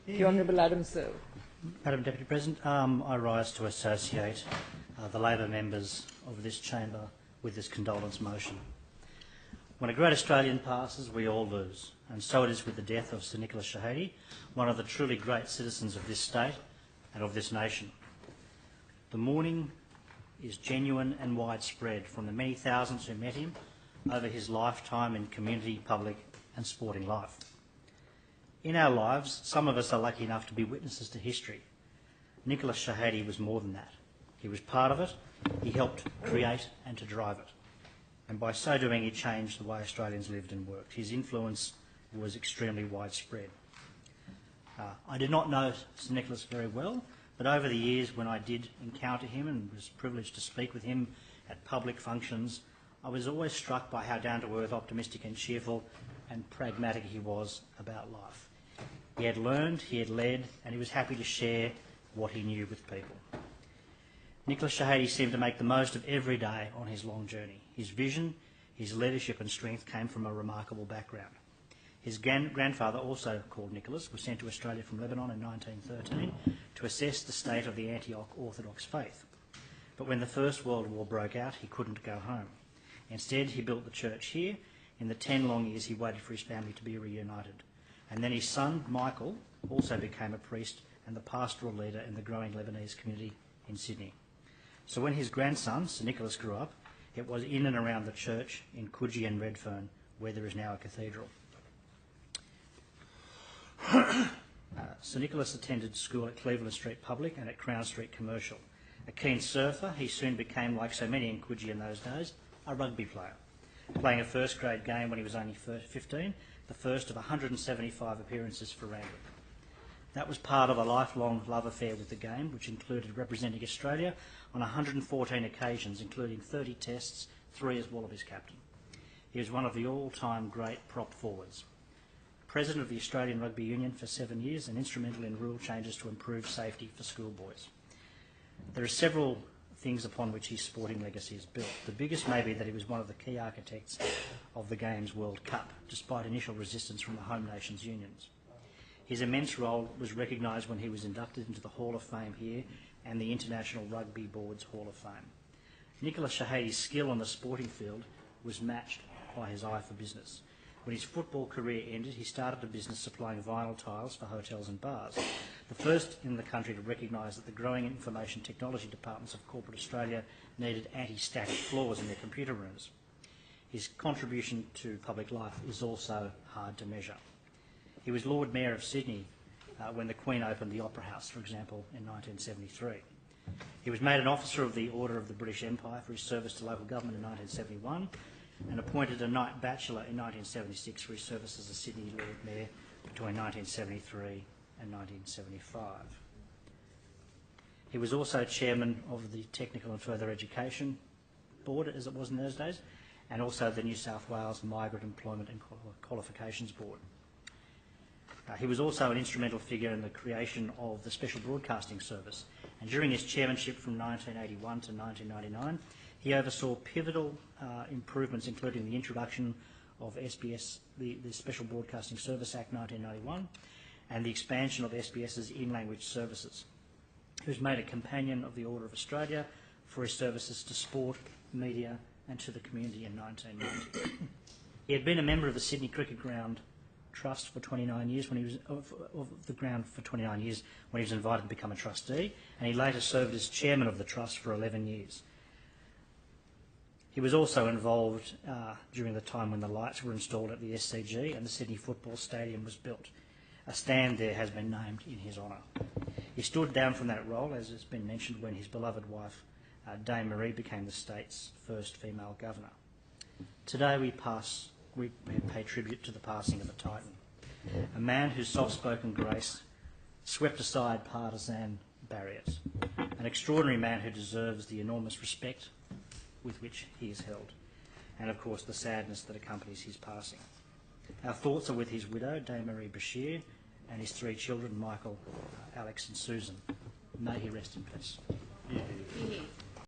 The Honourable Adam Searle. Madam Deputy President, I rise to associate the Labor members of this chamber with this condolence motion. When a great Australian passes, we all lose, and so it is with the death of Sir Nicholas Shehadie, one of the truly great citizens of this state and of this nation. The mourning is genuine and widespread from the many thousands who met him over his lifetime in community, public and sporting life. In our lives, some of us are lucky enough to be witnesses to history. Nicholas Shehadie was more than that. He was part of it, he helped create and to drive it. And by so doing, he changed the way Australians lived and worked. His influence was extremely widespread. I did not know Sir Nicholas very well, but over the years when I did encounter him and was privileged to speak with him at public functions, I was always struck by how down-to-earth, optimistic and cheerful and pragmatic he was about life. He had learned, he had led, and he was happy to share what he knew with people. Nicholas Shehadie seemed to make the most of every day on his long journey. His vision, his leadership and strength came from a remarkable background. His grandfather, also called Nicholas, was sent to Australia from Lebanon in 1913 to assess the state of the anti-Orthodox faith. But when the First World War broke out, he couldn't go home. Instead, he built the church here. In the 10 long years, he waited for his family to be reunited. And then his son, Michael, also became a priest and the pastoral leader in the growing Lebanese community in Sydney. So when his grandson, Sir Nicholas, grew up, it was in and around the church in Coogee and Redfern, where there is now a cathedral. Sir Nicholas attended school at Cleveland Street Public and at Crown Street Commercial. A keen surfer, he soon became, like so many in Coogee in those days, a rugby player, playing a first grade game when he was only 15, the first of 175 appearances for Randwick. That was part of a lifelong love affair with the game, which included representing Australia on 114 occasions, including 30 tests, 3 as Wallabies captain. He was one of the all-time great prop forwards. President of the Australian Rugby Union for 7 years and instrumental in rule changes to improve safety for schoolboys. There are several things upon which his sporting legacy is built. The biggest may be that he was one of the key architects of the Games World Cup, despite initial resistance from the home nations' unions. His immense role was recognised when he was inducted into the Hall of Fame here and the International Rugby Board's Hall of Fame. Nicholas Shehadie's skill on the sporting field was matched by his eye for business. When his football career ended, he started a business supplying vinyl tiles for hotels and bars, the first in the country to recognise that the growing information technology departments of corporate Australia needed anti-static floors in their computer rooms. His contribution to public life is also hard to measure. He was Lord Mayor of Sydney when the Queen opened the Opera House, for example, in 1973. He was made an Officer of the Order of the British Empire for his service to local government in 1971 and appointed a Knight Bachelor in 1976 for his service as a Sydney Lord Mayor between 1973 and 1975. He was also Chairman of the Technical and Further Education Board, as it was in those days, and also the New South Wales Migrant Employment and Qualifications Board. He was also an instrumental figure in the creation of the Special Broadcasting Service, and during his chairmanship from 1981 to 1999, he oversaw pivotal improvements, including the introduction of SBS, the Special Broadcasting Service Act 1991, and the expansion of SBS's in-language services. He was made a Companion of the Order of Australia for his services to sport, media and to the community in 1990. He had been a member of the Sydney Cricket Ground Trust for 29 years when he was of the ground for 29 years when he was invited to become a trustee, and he later served as chairman of the trust for 11 years. He was also involved during the time when the lights were installed at the SCG and the Sydney Football Stadium was built. A stand there has been named in his honour. He stood down from that role, as has been mentioned, when his beloved wife, Dame Marie, became the state's first female governor. Today we pay tribute to the passing of a titan, a man whose soft-spoken grace swept aside partisan barriers, an extraordinary man who deserves the enormous respect with which he is held, and of course the sadness that accompanies his passing. Our thoughts are with his widow, Dame Marie Bashir, and his 3 children, Michael, Alex and Susan. May he rest in peace. Yeah.